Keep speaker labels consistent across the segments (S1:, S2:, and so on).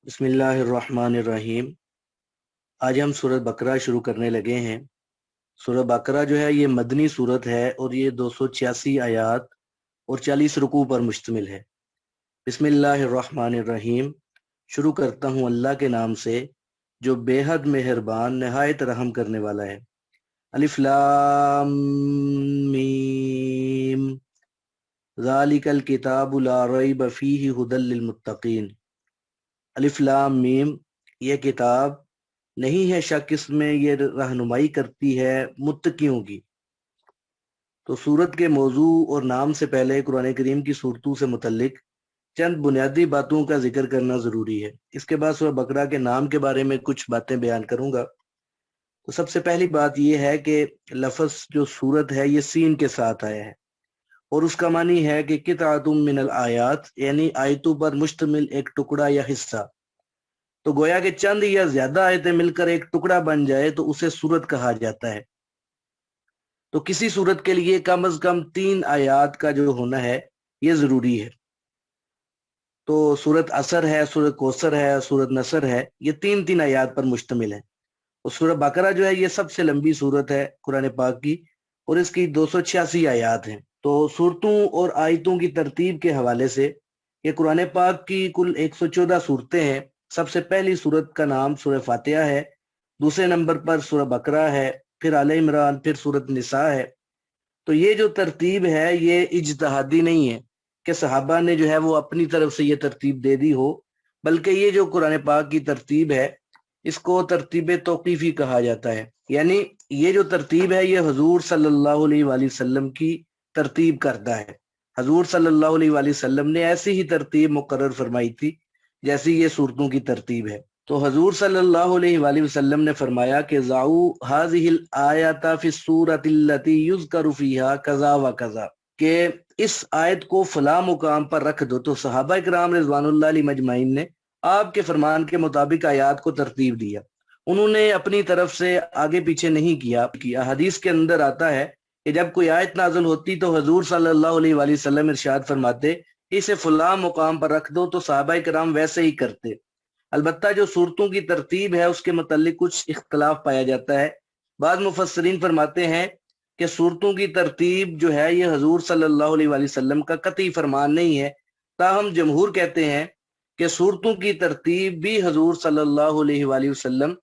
S1: بسم اللہ الرحمن الرحیم۔ آج ہم سورۃ بقرہ شروع کرنے لگے ہیں۔ سورۃ بقرہ جو ہے یہ مدنی سورت ہے اور یہ 286 آیات اور 40 رکوع پر مشتمل ہے۔ بسم اللہ الرحمن الرحیم، شروع کرتا ہوں اللہ کے نام سے جو بے حد مہربان نہایت رحم کرنے والا ہے۔ الف لام میم، ذالک الکتاب لا ریب فیہ ھدی للمتقین۔ الف لام میم، یہ کتاب نہیں ہے شک اس میں، یہ رہنمائی کرتی ہے متقیوں کی۔ تو سورت کے موضوع اور نام سے پہلے قرآن کریم کی صورتوں سے متعلق چند بنیادی باتوں کا ذکر کرنا ضروری ہے۔ اس کے بعد سورہ بقرہ کے نام کے بارے میں کچھ باتیں بیان کروں گا۔ تو سب سے پہلی بات یہ ہے کہ لفظ جو سورت ہے یہ سین کے ساتھ آیا ہے اور اس کا معنی ہے کہ قطعۃ من الآیات، یعنی آیتوں پر مشتمل ایک ٹکڑا یا حصہ۔ تو گویا کہ چند یا زیادہ آیتیں مل کر ایک ٹکڑا بن جائے تو اسے سورت کہا جاتا ہے۔ تو کسی سورت کے لیے کم از کم 3 آیات کا جو ہونا ہے یہ ضروری ہے۔ تو سورت عصر ہے، سورت کوثر ہے، سورت نصر ہے، یہ 3 آیات پر مشتمل ہے۔ اور سورت بقرہ جو ہے یہ سب سے لمبی سورت ہے قرآن پاک کی اور اس کی 286 آیات ہیں۔ تو سورتوں اور آیتوں کی ترتیب کے حوالے سے یہ قرآن پاک کی کل 114 صورتیں ہیں۔ سب سے پہلی سورت کا نام سورہ فاتحہ ہے، دوسرے نمبر پر سورہ بقرہ ہے، پھر آل عمران، پھر سورت نساء ہے۔ تو یہ جو ترتیب ہے یہ اجتہادی نہیں ہے کہ صحابہ نے جو ہے وہ اپنی طرف سے یہ ترتیب دے دی ہو، بلکہ یہ جو قرآن پاک کی ترتیب ہے اس کو ترتیب توقیفی کہا جاتا ہے۔ یعنی یہ جو ترتیب ہے یہ حضور صلی اللہ علیہ وآلہ وسلم کی ترتیب کرتا ہے۔ حضور صلی اللہ علیہ وآلہ وسلم نے ایسی ہی ترتیب مقرر فرمائی تھی جیسی یہ صورتوں کی ترتیب ہے۔ تو حضور صلی اللہ علیہ وآلہ وسلم نے فرمایا کہ ضعوا هذه الآیات فی السورۃ التی یذکر فیہا کذا و کذا، کہ اس آیت کو فلاں مقام پر رکھ دو۔ تو صحابہ کرام رضوان اللہ علیہ مجمعین نے آپ کے فرمان کے مطابق آیات کو ترتیب دیا، انہوں نے اپنی طرف سے آگے پیچھے نہیں کیا۔ حدیث کے اندر آتا ہے کہ جب کوئی آیت نازل ہوتی تو حضور صلی اللہ علیہ وآلہ وسلم ارشاد فرماتے اسے فلاں مقام پر رکھ دو، تو صحابہ کرام ویسے ہی کرتے۔ البتہ جو صورتوں کی ترتیب ہے اس کے متعلق کچھ اختلاف پایا جاتا ہے۔ بعض مفسرین فرماتے ہیں کہ صورتوں کی ترتیب جو ہے یہ حضور صلی اللہ علیہ وآلہ وسلم کا قطعی فرمان نہیں ہے، تاہم جمہور کہتے ہیں کہ صورتوں کی ترتیب بھی حضور صلی اللہ علیہ وآلہ وسلم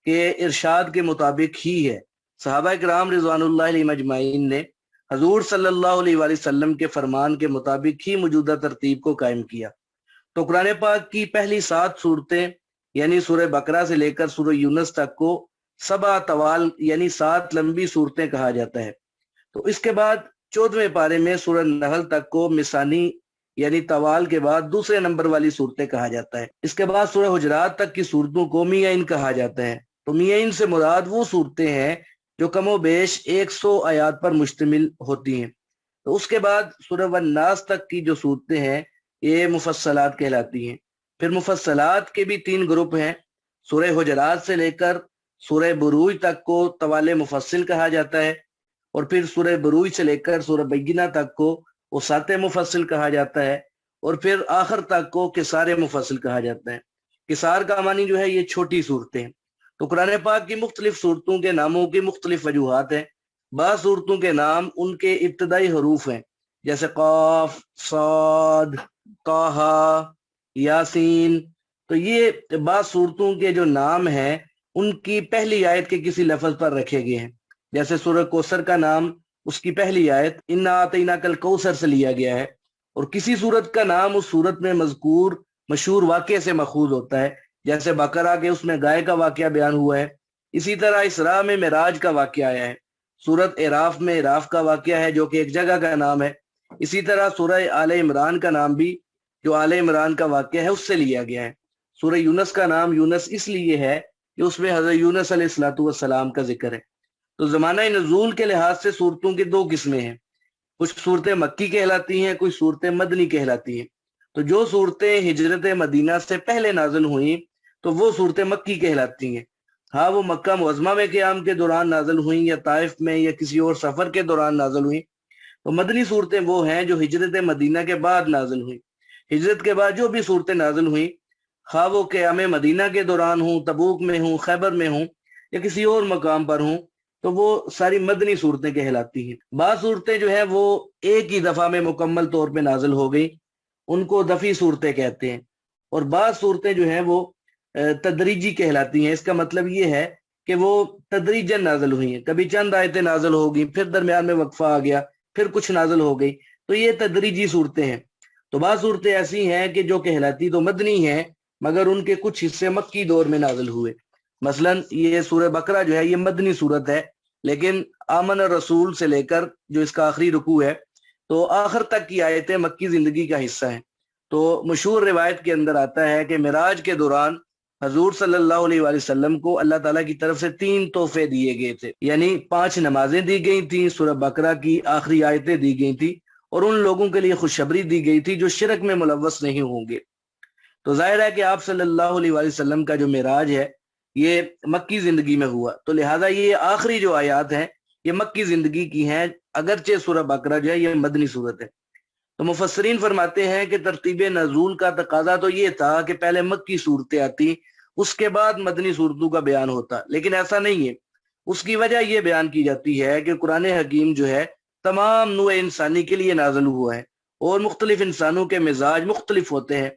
S1: کے ارشاد کے مطابق ہی ہے۔ صحابہ کرام رضوان اللہ علیہ مجمعین نے حضور صلی اللہ علیہ وآلہ وسلم کے فرمان کے مطابق ہی موجودہ ترتیب کو قائم کیا۔ تو قرآن پاک کی پہلی 7 صورتیں یعنی سورہ بقرہ سے لے کر سورہ یونس تک کو 7 طوال یعنی 7 لمبی صورتیں کہا جاتا ہے۔ تو اس کے بعد 14ویں پارے میں سورہ نحل تک کو مثانی یعنی طوال کے بعد دوسرے نمبر والی صورتیں کہا جاتا ہے۔ اس کے بعد سورہ حجرات تک کی صورتوں کو میعین کہا جاتا ہے۔ تو میعین سے مراد وہ صورتیں ہیں جو کم و بیش 100 آیات پر مشتمل ہوتی ہیں۔ تو اس کے بعد سورہ والناس تک کی جو صورتیں ہیں یہ مفصلات کہلاتی ہیں۔ پھر مفصلات کے بھی 3 گروپ ہیں۔ سورہ حجرات سے لے کر سورہ بروج تک کو طوال مفصل کہا جاتا ہے، اور پھر سورہ بروج سے لے کر سورہ بینہ تک کو وسعت مفصل کہا جاتا ہے، اور پھر آخر تک کو قصار مفصل کہا جاتا ہے۔ قصار کا معنی جو ہے یہ چھوٹی صورتیں ہیں۔ تو قرآن پاک کی مختلف صورتوں کے ناموں کی مختلف وجوہات ہیں۔ بعض صورتوں کے نام ان کے ابتدائی حروف ہیں، جیسے قاف، صاد، طٰہٰ، یاسین۔ تو یہ بعض صورتوں کے جو نام ہیں ان کی پہلی آیت کے کسی لفظ پر رکھے گئے ہیں، جیسے سورہ کوثر کا نام اس کی پہلی آیت انا اعطیناک الکوثر سے لیا گیا ہے، اور کسی صورت کا نام اس صورت میں مذکور مشہور واقعے سے ماخوذ ہوتا ہے، جیسے بقرہ کے اس میں گائے کا واقعہ بیان ہوا ہے۔ اسی طرح اسراء میں معراج کا واقعہ آیا ہے۔ سورت اعراف میں اعراف کا واقعہ ہے جو کہ ایک جگہ کا نام ہے۔ اسی طرح سورہ آل عمران کا نام بھی جو آل عمران کا واقعہ ہے اس سے لیا گیا ہے۔ سورہ یونس کا نام یونس اس لیے ہے کہ اس میں حضرت یونس علیہ الصلوۃ والسلام کا ذکر ہے۔ تو زمانہ نزول کے لحاظ سے صورتوں کی 2 قسمیں ہیں، کچھ صورتیں مکی کہلاتی ہیں، کچھ صورتیں مدنی کہلاتی ہیں۔ تو جو صورتیں ہجرت مدینہ سے پہلے نازل ہوئیں تو وہ صورتیں مکی کہلاتی ہیں۔ ہاں وہ مکہ معظمہ میں قیام کے دوران نازل ہوئیں یا طائف میں یا کسی اور سفر کے دوران نازل ہوئیں۔ تو مدنی صورتیں وہ ہیں جو ہجرت مدینہ کے بعد نازل ہوئیں۔ ہجرت کے بعد جو بھی صورتیں نازل ہوئیں خواہ وہ قیام مدینہ کے دوران ہوں، تبوک میں ہوں، خیبر میں ہوں، یا کسی اور مقام پر ہوں، تو وہ ساری مدنی صورتیں کہلاتی ہیں۔ بعض صورتیں جو ہیں وہ ایک ہی دفعہ میں مکمل طور پہ نازل ہو گئی، ان کو دفعی صورتیں کہتے ہیں، اور بعض صورتیں جو ہیں وہ تدریجی کہلاتی ہیں۔ اس کا مطلب یہ ہے کہ وہ تدریجاً نازل ہوئی ہیں، کبھی چند آیتیں نازل ہو گئی، پھر درمیان میں وقفہ آ گیا، پھر کچھ نازل ہو گئی، تو یہ تدریجی صورتیں ہیں۔ تو بعض صورتیں ایسی ہیں کہ جو کہلاتی تو مدنی ہیں، مگر ان کے کچھ حصے مکی دور میں نازل ہوئے۔ مثلا یہ سورہ بقرہ جو ہے یہ مدنی صورت ہے، لیکن آمن رسول سے لے کر جو اس کا آخری رکوع ہے تو آخر تک کی آیتیں مکی زندگی کا حصہ ہیں۔ تو مشہور روایت کے اندر آتا ہے کہ معراج کے دوران حضور صلی اللہ علیہ وآلہ وسلم کو اللہ تعالیٰ کی طرف سے 3 تحفے دیے گئے تھے، یعنی 5 نمازیں دی گئی تھیں، سورہ بقرہ کی آخری آیتیں دی گئی تھیں، اور ان لوگوں کے لیے خوشخبری دی گئی تھی جو شرک میں ملوث نہیں ہوں گے۔ تو ظاہر ہے کہ آپ صلی اللہ علیہ وآلہ وسلم کا جو معراج ہے یہ مکی زندگی میں ہوا، تو لہٰذا یہ آخری جو آیات ہیں یہ مکی زندگی کی ہیں، اگرچہ سورہ بقرہ جو ہے یہ مدنی صورت ہے۔ تو مفسرین فرماتے ہیں کہ ترتیب نزول کا تقاضا تو یہ تھا کہ پہلے مکی صورتیں آتی، اس کے بعد مدنی صورتوں کا بیان ہوتا، لیکن ایسا نہیں ہے۔ اس کی وجہ یہ بیان کی جاتی ہے کہ قرآن حکیم جو ہے تمام نوع انسانی کے لیے نازل ہوا ہے، اور مختلف انسانوں کے مزاج مختلف ہوتے ہیں،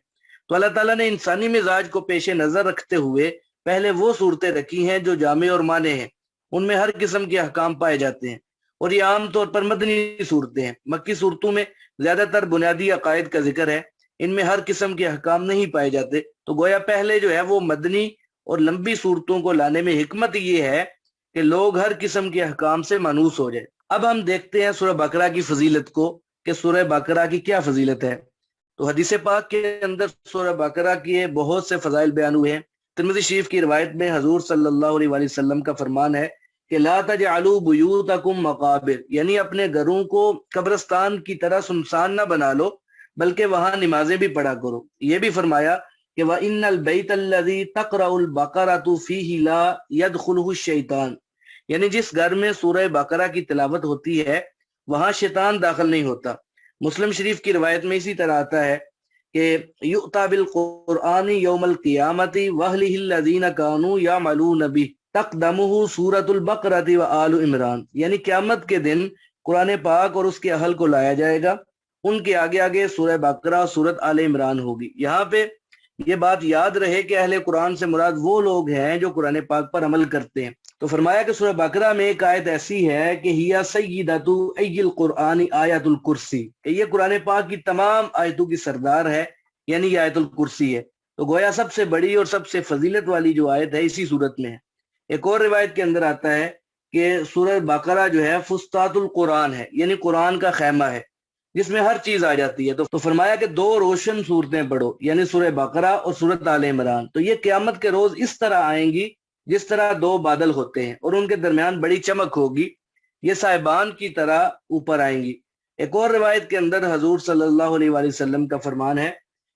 S1: تو اللہ تعالیٰ نے انسانی مزاج کو پیش نظر رکھتے ہوئے پہلے وہ صورتیں رکھی ہیں جو جامع اور مانع ہیں، ان میں ہر قسم کے احکام پائے جاتے ہیں، اور یہ عام طور پر مدنی صورتیں ہیں۔ مکی صورتوں میں زیادہ تر بنیادی عقائد کا ذکر ہے، ان میں ہر قسم کے احکام نہیں پائے جاتے، تو گویا پہلے جو ہے وہ مدنی اور لمبی صورتوں کو لانے میں حکمت یہ ہے کہ لوگ ہر قسم کے احکام سے مانوس ہو جائے۔ اب ہم دیکھتے ہیں سورہ بقرہ کی فضیلت کو کہ سورہ بقرہ کی کیا فضیلت ہے۔ تو حدیث پاک کے اندر سورہ بقرہ کے بہت سے فضائل بیان ہوئے ہیں۔ ترمذی شریف کی روایت میں حضور صلی اللہ علیہ وآلہ وسلم کا فرمان ہے کہ لا تجعلوا بیوتکم مقابر، یعنی اپنے گھروں کو قبرستان کی طرح سنسان نہ بنا لو، بلکہ وہاں نمازیں بھی پڑھا کرو۔ یہ بھی فرمایا کہ وَإِنَّ الْبَيْتَ الَّذِي تَقْرَأُ الْبَقَرَةُ فِيهِ لَا يَدْخُلُهُ الشَّيْطَانُ، یعنی جس گھر میں سورہ بقرہ کی تلاوت ہوتی ہے وہاں شیطان داخل نہیں ہوتا۔ مسلم شریف کی روایت میں اسی طرح آتا ہے کہ یؤتی بالقرآن یوم القیامت واہلہ الذین کانوا یعملون بہ تقدمہ سورۃ البقرۃ وآل عمران، یعنی قیامت کے دن قرآن پاک اور اس کے اہل کو لایا جائے گا، ان کے آگے آگے سورہ بقرہ اور سورۃ آل عمران ہوگی۔ یہاں پہ یہ بات یاد رہے کہ اہل قرآن سے مراد وہ لوگ ہیں جو قرآن پاک پر عمل کرتے ہیں۔ تو فرمایا کہ سورہ بقرہ میں ایک آیت ایسی ہے کہ ہیا سیدۃ ای القرآن آیت الکرسی، کہ یہ قرآن پاک کی تمام آیتوں کی سردار ہے، یعنی یہ آیت الکرسی ہے۔ تو گویا سب سے بڑی اور سب سے فضیلت والی جو آیت ہے اسی صورت میں ہے۔ ایک اور روایت کے اندر آتا ہے کہ سورہ بقرہ جو ہے فسطاط القرآن ہے، یعنی قرآن کا خیمہ ہے جس میں ہر چیز آ جاتی ہے۔ تو فرمایا کہ 2 روشن صورتیں پڑھو، یعنی سورہ بقرہ اور سورۃ آل عمران، تو یہ قیامت کے روز اس طرح آئیں گی جس طرح 2 بادل ہوتے ہیں، اور ان کے درمیان بڑی چمک ہوگی، یہ صاحبان کی طرح اوپر آئیں گی۔ ایک اور روایت کے اندر حضور صلی اللہ علیہ وآلہ وسلم کا فرمان ہے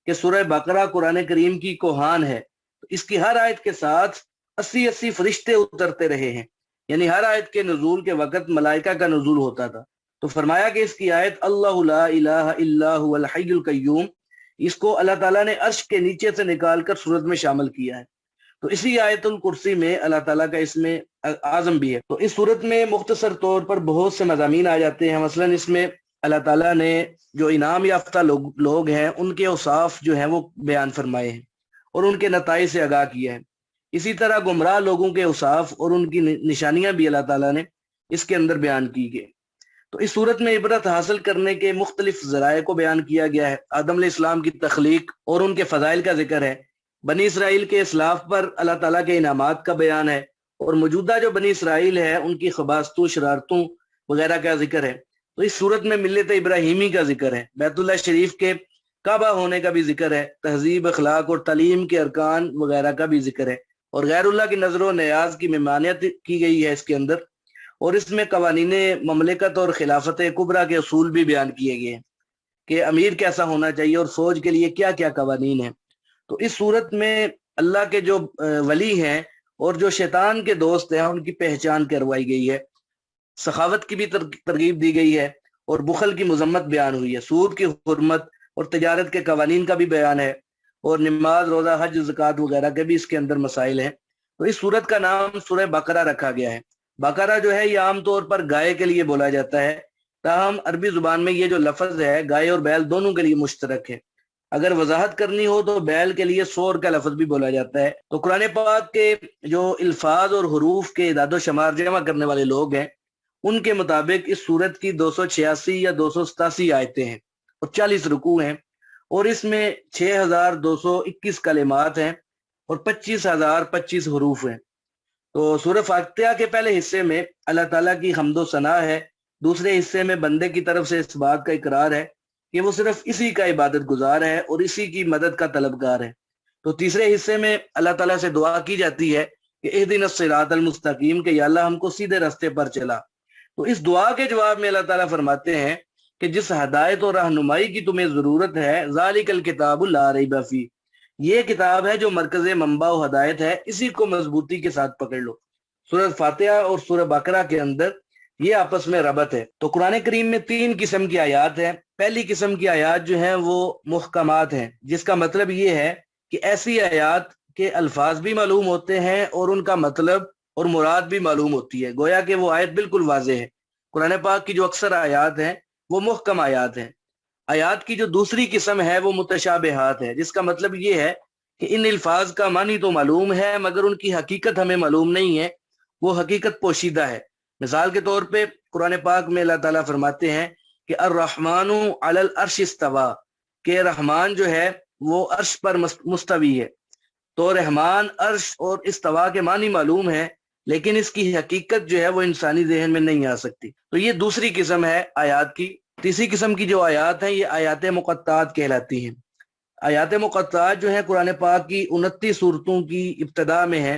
S1: کہ سورہ بقرہ قرآن کریم کی کوہان ہے، تو اس کی ہر آیت کے ساتھ 80 فرشتے اترتے رہے ہیں، یعنی ہر آیت کے نزول کے وقت ملائکہ کا نزول ہوتا تھا۔ تو فرمایا کہ اس کی آیت اللہ لا الہ الا هو الحی القیوم، اس کو اللہ تعالیٰ نے عرش کے نیچے سے نکال کر سورت میں شامل کیا ہے۔ تو اسی آیت الکرسی میں اللہ تعالیٰ کا اسم اعظم بھی ہے۔ تو اس صورت میں مختصر طور پر بہت سے مضامین آ جاتے ہیں، مثلا اس میں اللہ تعالیٰ نے جو انعام یافتہ لوگ ہیں ان کے اوصاف جو ہیں وہ بیان فرمائے ہیں اور ان کے نتائج سے آگاہ کیا ہے۔ اسی طرح گمراہ لوگوں کے اوصاف اور ان کی نشانیاں بھی اللہ تعالیٰ نے اس کے اندر بیان کی گئی۔ تو اس صورت میں عبرت حاصل کرنے کے مختلف ذرائع کو بیان کیا گیا ہے۔ آدم علیہ السلام کی تخلیق اور ان کے فضائل کا ذکر ہے، بنی اسرائیل کے اسلاف پر اللہ تعالیٰ کے انعامات کا بیان ہے، اور موجودہ جو بنی اسرائیل ہے ان کی خباستوں شرارتوں وغیرہ کا ذکر ہے۔ تو اس صورت میں ملت ابراہیمی کا ذکر ہے، بیت اللہ شریف کے کعبہ ہونے کا بھی ذکر ہے، تہذیب اخلاق اور تعلیم کے ارکان وغیرہ کا بھی ذکر ہے، اور غیر اللہ کی نظر و نیاز کی ممانعت کی گئی ہے اس کے اندر، اور اس میں قوانین مملکت اور خلافت کبریٰ کے اصول بھی بیان کیے گئے ہیں کہ امیر کیسا ہونا چاہیے اور فوج کے لیے کیا کیا قوانین ہیں۔ تو اس صورت میں اللہ کے جو ولی ہیں اور جو شیطان کے دوست ہیں ان کی پہچان کروائی گئی ہے، سخاوت کی بھی ترغیب دی گئی ہے، اور بخل کی مذمت بیان ہوئی ہے، سود کی حرمت اور تجارت کے قوانین کا بھی بیان ہے، اور نماز روزہ حج زکوٰۃ وغیرہ کے بھی اس کے اندر مسائل ہیں۔ تو اس سورت کا نام سورہ بقرہ رکھا گیا ہے۔ بقرہ جو ہے یہ عام طور پر گائے کے لیے بولا جاتا ہے، تاہم عربی زبان میں یہ جو لفظ ہے گائے اور بیل دونوں کے لیے مشترک ہے۔ اگر وضاحت کرنی ہو تو بیل کے لیے سور کا لفظ بھی بولا جاتا ہے۔ تو قرآن پاک کے جو الفاظ اور حروف کے اعداد و شمار جمع کرنے والے لوگ ہیں، ان کے مطابق اس سورت کی 286 یا 287 آیتیں ہیں اور 40 رکوع ہیں، اور اس میں 6221 کلمات ہیں اور 25025 حروف ہیں۔ تو سورہ فاتحہ کے پہلے حصے میں اللہ تعالیٰ کی حمد و ثنا ہے، دوسرے حصے میں بندے کی طرف سے اس بات کا اقرار ہے کہ وہ صرف اسی کا عبادت گزار ہے اور اسی کی مدد کا طلبگار ہے۔ تو تیسرے حصے میں اللہ تعالیٰ سے دعا کی جاتی ہے کہ اہدنا الصراط المستقیم، کہ یا اللہ ہم کو سیدھے راستے پر چلا۔ تو اس دعا کے جواب میں اللہ تعالیٰ فرماتے ہیں کہ جس ہدایت اور رہنمائی کی تمہیں ضرورت ہے، ذالک الکتاب لا ریب فیہ، یہ کتاب ہے جو مرکز منبع و ہدایت ہے، اسی کو مضبوطی کے ساتھ پکڑ لو۔ سورہ فاتحہ اور سورہ بقرہ کے اندر یہ آپس میں ربط ہے۔ تو قرآن کریم میں 3 قسم کی آیات ہیں۔ پہلی قسم کی آیات جو ہیں وہ محکمات ہیں، جس کا مطلب یہ ہے کہ ایسی آیات کے الفاظ بھی معلوم ہوتے ہیں اور ان کا مطلب اور مراد بھی معلوم ہوتی ہے، گویا کہ وہ آیت بالکل واضح ہے۔ قرآن پاک کی جو اکثر آیات ہیں وہ محکم آیات ہیں۔ آیات کی جو دوسری قسم ہے وہ متشابہات ہے، جس کا مطلب یہ ہے کہ ان الفاظ کا معنی تو معلوم ہے مگر ان کی حقیقت ہمیں معلوم نہیں ہے، وہ حقیقت پوشیدہ ہے۔ مثال کے طور پہ قرآن پاک میں اللہ تعالیٰ فرماتے ہیں کہ الرحمن علی العرش استوی، کہ رحمان جو ہے وہ عرش پر مستوی ہے۔ تو رحمان عرش اور استوا کے معنی معلوم ہے، لیکن اس کی حقیقت جو ہے وہ انسانی ذہن میں نہیں آ سکتی۔ تو یہ دوسری قسم ہے آیات کی۔ تیسری قسم کی جو آیات ہیں یہ آیات مقطعات کہلاتی ہیں۔ آیات مقطعات جو ہیں قرآن پاک کی 29 صورتوں کی ابتدا میں ہیں۔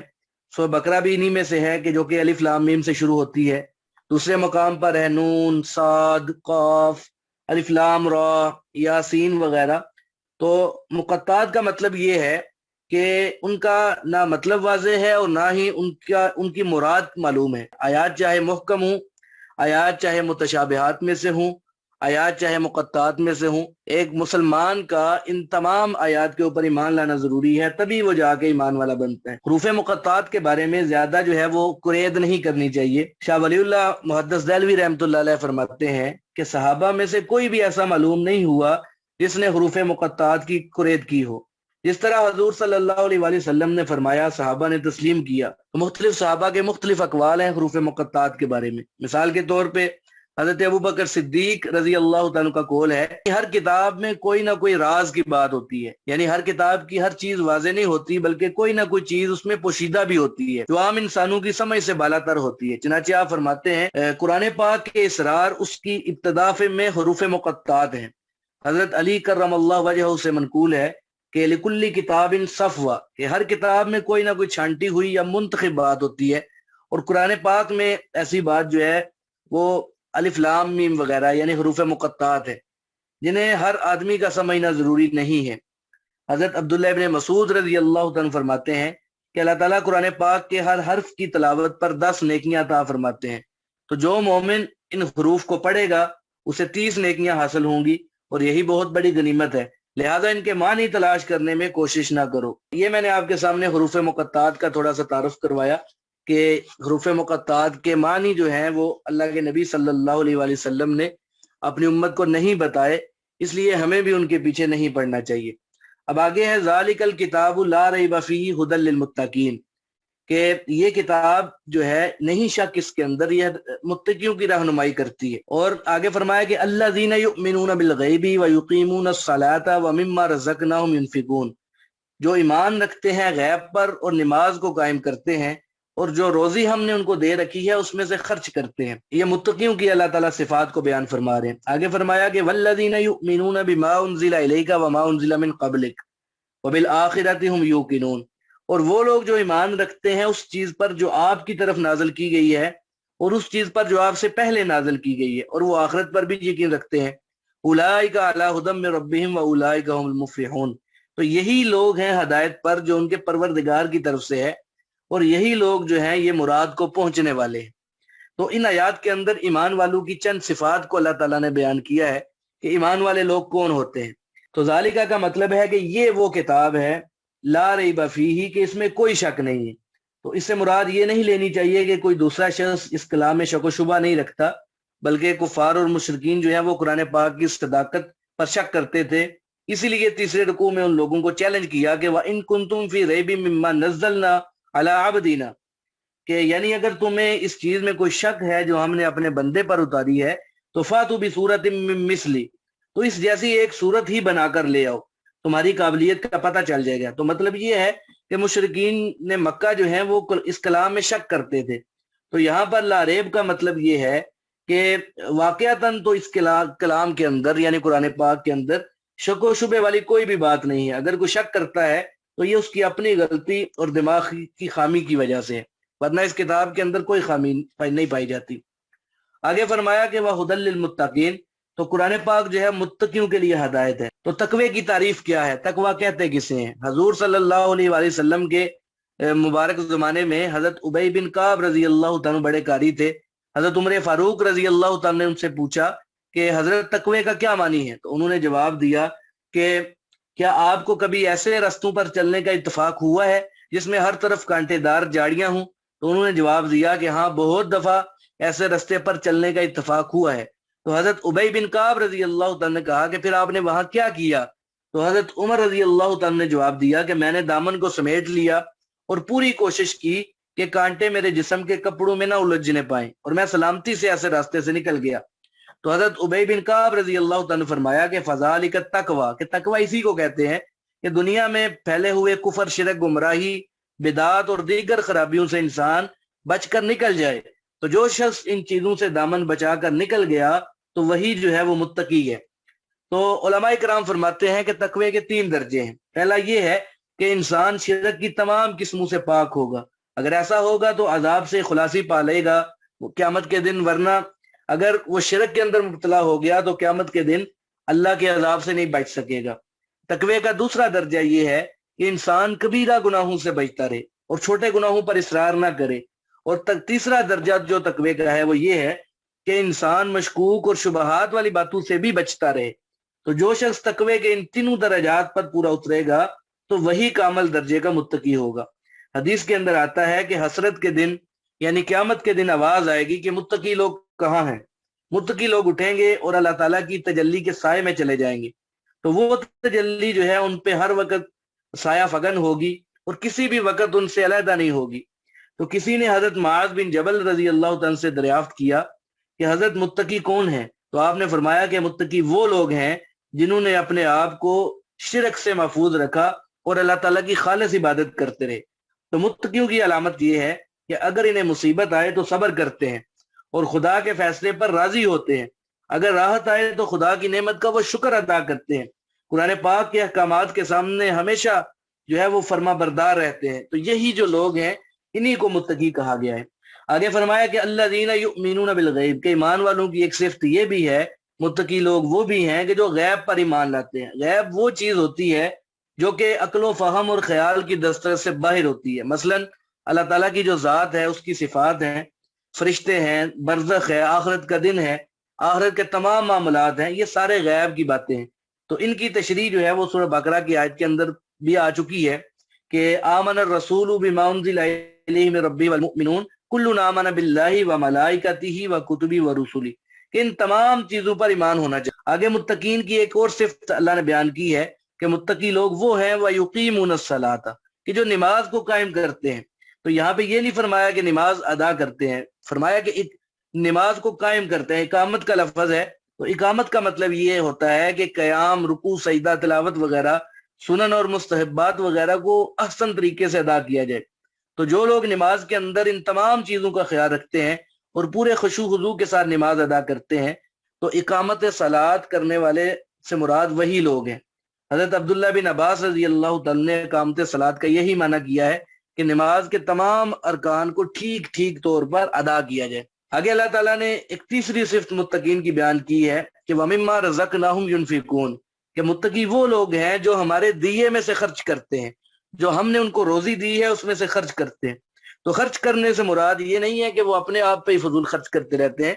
S1: سورہ بقرہ بھی انہی میں سے ہے کہ جو کہ الف لام میم سے شروع ہوتی ہے۔ دوسرے مقام پر ہے نون، صاد، قاف، الف لام را، یاسین وغیرہ۔ تو مقطعات کا مطلب یہ ہے کہ ان کا نہ مطلب واضح ہے اور نہ ہی ان کی مراد معلوم ہے۔ آیات چاہے محکم ہوں، آیات چاہے متشابہات میں سے ہوں، آیات چاہے مقطعات میں سے ہوں، ایک مسلمان کا ان تمام آیات کے اوپر ایمان لانا ضروری ہے، تبھی وہ جا کے ایمان والا بنتا ہے۔ حروف مقطعات کے بارے میں زیادہ جو ہے وہ قرید نہیں کرنی چاہیے۔ شاہ ولی اللہ محدث دہلوی رحمۃ اللہ علیہ فرماتے ہیں کہ صحابہ میں سے کوئی بھی ایسا معلوم نہیں ہوا جس نے حروف مقطعات کی قرید کی ہو۔ جس طرح حضور صلی اللہ علیہ وآلہ وسلم نے فرمایا، صحابہ نے تسلیم کیا۔ مختلف صحابہ کے مختلف اقوال ہیں حروف مقطعات کے بارے میں۔ مثال کے طور پہ حضرت ابوبکر صدیق رضی اللہ تعالیٰ کا قول ہے کہ ہر کتاب میں کوئی نہ کوئی راز کی بات ہوتی ہے، یعنی ہر کتاب کی ہر چیز واضح نہیں ہوتی بلکہ کوئی نہ کوئی چیز اس میں پوشیدہ بھی ہوتی ہے جو عام انسانوں کی سمجھ سے بالا تر ہوتی ہے۔ چنانچہ آپ فرماتے ہیں قرآن پاک کے اسرار اس کی ابتدا میں حروف مقطعات ہیں۔ حضرت علی کرم اللہ وجہہ سے منقول ہے کہ لکل کتاب صفوہ، کہ ہر کتاب میں کوئی نہ کوئی چھانٹی ہوئی یا منتخب بات ہوتی ہے، اور قرآن پاک میں ایسی بات جو ہے وہ الف لام میم وغیرہ یعنی حروف مقطعات ہے، جنہیں ہر آدمی کا سمجھنا ضروری نہیں ہے۔ حضرت عبداللہ ابن مسعود رضی اللہ عنہ فرماتے ہیں کہ اللہ تعالیٰ قرآن پاک کے ہر حرف کی تلاوت پر 10 نیکیاں عطا فرماتے ہیں، تو جو مومن ان حروف کو پڑھے گا اسے 30 نیکیاں حاصل ہوں گی، اور یہی بہت بڑی غنیمت ہے، لہذا ان کے معنی تلاش کرنے میں کوشش نہ کرو۔ یہ میں نے آپ کے سامنے حروف مقطعات کا تھوڑا سا تعارف کروایا کہ حروف مقطعات کے معنی جو ہیں وہ اللہ کے نبی صلی اللہ علیہ وآلہ وسلم نے اپنی امت کو نہیں بتائے، اس لیے ہمیں بھی ان کے پیچھے نہیں پڑنا چاہیے۔ اب آگے ہے ذالک الکتاب لا ریب فیہ ھدی للمتقین، کہ یہ کتاب جو ہے نہیں شک اس کے اندر، یہ متقیوں کی رہنمائی کرتی ہے۔ اور آگے فرمایا کہ الذین یؤمنون بالغیب ویقیمون الصلاۃ ومما رزقناہم ینفقون، جو ایمان رکھتے ہیں غیب پر اور نماز کو قائم کرتے ہیں اور جو روزی ہم نے ان کو دے رکھی ہے اس میں سے خرچ کرتے ہیں۔ یہ متقیوں کی اللہ تعالیٰ صفات کو بیان فرما رہے ہیں۔ آگے فرمایا کہ والذین یؤمنون بما انزل الیک وما انزل من قبلک وبالآخرۃ ھم یوقنون، اور وہ لوگ جو ایمان رکھتے ہیں اس چیز پر جو آپ کی طرف نازل کی گئی ہے اور اس چیز پر جو آپ سے پہلے نازل کی گئی ہے، اور وہ آخرت پر بھی یقین رکھتے ہیں۔ اولئک علی ھدی من ربہم واولئک ھم المفلحون، تو یہی لوگ ہیں ہدایت پر جو ان کے پروردگار کی طرف سے ہے، اور یہی لوگ جو ہیں یہ مراد کو پہنچنے والے ہیں۔ تو ان آیات کے اندر ایمان والوں کی چند صفات کو اللہ تعالیٰ نے بیان کیا ہے کہ ایمان والے لوگ کون ہوتے ہیں۔ تو ذالکہ کا مطلب ہے کہ یہ وہ کتاب ہے لا ریب فیہ کہ اس میں کوئی شک نہیں ہے۔ تو اس سے مراد یہ نہیں لینی چاہیے کہ کوئی دوسرا شخص اس کلام میں شک و شبہ نہیں رکھتا، بلکہ کفار اور مشرکین جو ہیں وہ قرآن پاک کی صداقت پر شک کرتے تھے، اسی لیے تیسرے رکوع میں ان لوگوں کو چیلنج کیا کہ وَإِن كُنتُمْ فِي رَيْبٍ مِّمَّا نَزَّلْنَا عَلَىٰ عَبْدِنَا، کہ یعنی اگر تمہیں اس چیز میں کوئی شک ہے جو ہم نے اپنے بندے پر اتاری ہے تو فاتوا بصورت من مثلی، تو اس جیسی ایک صورت ہی بنا کر لے آؤ، تمہاری قابلیت کا پتہ چل جائے گا۔ تو مطلب یہ ہے کہ مشرکین نے مکہ جو ہیں وہ اس کلام میں شک کرتے تھے، تو یہاں پر لا ریب کا مطلب یہ ہے کہ واقعتاً تو اس کلام کے اندر یعنی قرآن پاک کے اندر شک و شبے والی کوئی بھی بات نہیں ہے۔ اگر کوئی شک کرتا ہے تو یہ اس کی اپنی غلطی اور دماغ کی خامی کی وجہ سے ہے، ورنہ اس کتاب کے اندر کوئی خامی نہیں پائی جاتی۔ آگے فرمایا کہ وہ ہدی للمتقین، تو قرآن پاک جو ہے متقیوں کے لیے ہدایت ہے۔ تو تقوی کی تعریف کیا ہے؟ تقوی کہتے کسے ہیں؟ حضور صلی اللہ علیہ وآلہ وسلم کے مبارک زمانے میں حضرت ابی بن کعب رضی اللہ تعالیٰ بڑے قاری تھے، حضرت عمر فاروق رضی اللہ تعالیٰ نے ان سے پوچھا کہ حضرت تقوی کا کیا معنی ہے؟ تو انہوں نے جواب دیا کہ کیا آپ کو کبھی ایسے رستوں پر چلنے کا اتفاق ہوا ہے جس میں ہر طرف کانٹے دار جھاڑیاں ہوں؟ تو انہوں نے جواب دیا کہ ہاں، بہت دفعہ ایسے رستے پر چلنے کا اتفاق ہوا ہے۔ تو حضرت ابی بن کعب رضی اللہ تعالیٰ نے کہا کہ پھر آپ نے وہاں کیا کیا؟ تو حضرت عمر رضی اللہ تعالیٰ نے جواب دیا کہ میں نے دامن کو سمیٹ لیا اور پوری کوشش کی کہ کانٹے میرے جسم کے کپڑوں میں نہ الجھنے پائیں، اور میں سلامتی سے ایسے راستے سے نکل گیا۔ تو حضرت ابی بن کعب رضی اللہ تعالیٰ نے فرمایا کہ فذالک التقوی، کہ تقوی اسی کو کہتے ہیں کہ دنیا میں پھیلے ہوئے کفر، شرک، گمراہی، بدعات اور دیگر خرابیوں سے انسان بچ کر نکل جائے۔ تو جو شخص ان چیزوں سے دامن بچا کر نکل گیا تو وہی جو ہے وہ متقی ہے۔ تو علماء کرام فرماتے ہیں کہ تقوی کے 3 درجے ہیں۔ پہلا یہ ہے کہ انسان شرک کی تمام قسموں سے پاک ہوگا، اگر ایسا ہوگا تو عذاب سے خلاصی پا لے گا وہ قیامت کے دن، ورنہ اگر وہ شرک کے اندر مبتلا ہو گیا تو قیامت کے دن اللہ کے عذاب سے نہیں بچ سکے گا۔ تقوی کا دوسرا درجہ یہ ہے کہ انسان کبیرہ گناہوں سے بچتا رہے اور چھوٹے گناہوں پر اصرار نہ کرے۔ اور تیسرا درجہ جو تقوی کا ہے وہ یہ ہے کہ انسان مشکوک اور شبہات والی باتوں سے بھی بچتا رہے۔ تو جو شخص تقوی کے ان تینوں درجات پر پورا اترے گا تو وہی کامل درجے کا متقی ہوگا۔ حدیث کے اندر آتا ہے کہ حسرت کے دن یعنی قیامت کے دن آواز آئے گی کہ متقی لوگ کہاں ہیں؟ متقی لوگ اٹھیں گے اور اللہ تعالیٰ کی تجلی کے سائے میں چلے جائیں گے، تو وہ تجلی جو ہے ان پہ ہر وقت سایہ فگن ہوگی اور کسی بھی وقت ان سے علیحدہ نہیں ہوگی۔ تو کسی نے حضرت معاذ بن جبل رضی اللہ عنہ سے دریافت کیا کہ حضرت متقی کون ہیں؟ تو آپ نے فرمایا کہ متقی وہ لوگ ہیں جنہوں نے اپنے آپ کو شرک سے محفوظ رکھا اور اللہ تعالیٰ کی خالص عبادت کرتے رہے۔ تو متقیوں کی علامت یہ ہے کہ اگر انہیں مصیبت آئے تو صبر کرتے ہیں اور خدا کے فیصلے پر راضی ہوتے ہیں، اگر راحت آئے تو خدا کی نعمت کا وہ شکر ادا کرتے ہیں، قرآن پاک کے احکامات کے سامنے ہمیشہ جو ہے وہ فرما بردار رہتے ہیں۔ تو یہی جو لوگ ہیں انہی کو متقی کہا گیا ہے۔ آگے فرمایا کہ الذین یؤمنون بالغیب، کہ ایمان والوں کی ایک صفت یہ بھی ہے، متقی لوگ وہ بھی ہیں کہ جو غیب پر ایمان لاتے ہیں۔ غیب وہ چیز ہوتی ہے جو کہ عقل و فہم اور خیال کی دسترس سے باہر ہوتی ہے، مثلا اللہ تعالیٰ کی جو ذات ہے، اس کی صفات ہیں، فرشتے ہیں، برزخ ہے، آخرت کا دن ہے، آخرت کے تمام معاملات ہیں، یہ سارے غیب کی باتیں ہیں۔ تو ان کی تشریح جو ہے وہ سورہ بقرہ کی آیت کے اندر بھی آ چکی ہے کہ آمن الرسول بما انزل الیہ من ربہ والمؤمنون کل آمن باللہ وملائکتہ وکتبہ ورسلہ، کہ ان تمام چیزوں پر ایمان ہونا چاہیے۔ آگے متقین کی ایک اور صفت اللہ نے بیان کی ہے کہ متقی لوگ وہ ہیں وَيُقِيمُونَ الصَّلَاةَ، کہ جو نماز کو قائم کرتے ہیں۔ تو یہاں پہ یہ نہیں فرمایا کہ نماز ادا کرتے ہیں، فرمایا کہ ایک نماز کو قائم کرتے ہیں۔ اقامت کا لفظ ہے، تو اقامت کا مطلب یہ ہوتا ہے کہ قیام، رکوع، سجدہ، تلاوت وغیرہ، سنن اور مستحبات وغیرہ کو احسن طریقے سے ادا کیا جائے۔ تو جو لوگ نماز کے اندر ان تمام چیزوں کا خیال رکھتے ہیں اور پورے خشوع و خضوع کے ساتھ نماز ادا کرتے ہیں، تو اقامت صلاۃ کرنے والے سے مراد وہی لوگ ہیں۔ حضرت عبداللہ بن عباس رضی اللہ تعالیٰ نے اقامت صلاۃ کا یہی معنی کیا ہے کہ نماز کے تمام ارکان کو ٹھیک ٹھیک طور پر ادا کیا جائے۔ آگے اللہ تعالیٰ نے ایک تیسری صفت متقین کی بیان کی ہے کہ وَمِمَّا رَزَقْنَاهُمْ يُنْفِقُونَ، کہ متقی وہ لوگ ہیں جو ہمارے دیے میں سے خرچ کرتے ہیں، جو ہم نے ان کو روزی دی ہے اس میں سے خرچ کرتے ہیں۔ تو خرچ کرنے سے مراد یہ نہیں ہے کہ وہ اپنے آپ پہ ہی فضول خرچ کرتے رہتے ہیں،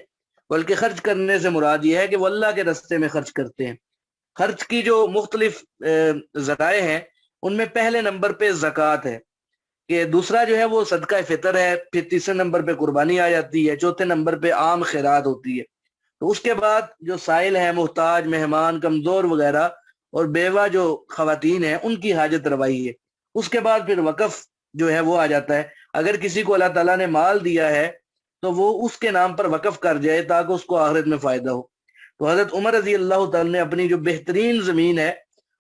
S1: بلکہ خرچ کرنے سے مراد یہ ہے کہ وہ اللہ کے راستے میں خرچ کرتے ہیں۔ خرچ کی جو مختلف ذرائع ہیں ان میں پہلے نمبر پہ زکوٰۃ ہے، کہ دوسرا جو ہے وہ صدقہ فطر ہے، پھر تیسرے نمبر پہ قربانی آ جاتی ہے، چوتھے نمبر پہ عام خیرات ہوتی ہے، تو اس کے بعد جو سائل ہے، محتاج، مہمان، کمزور وغیرہ اور بیوہ جو خواتین ہیں ان کی حاجت روائی ہے، اس کے بعد پھر وقف جو ہے وہ آ جاتا ہے۔ اگر کسی کو اللہ تعالیٰ نے مال دیا ہے تو وہ اس کے نام پر وقف کر جائے تاکہ اس کو آخرت میں فائدہ ہو۔ تو حضرت عمر رضی اللہ تعالیٰ نے اپنی جو بہترین زمین ہے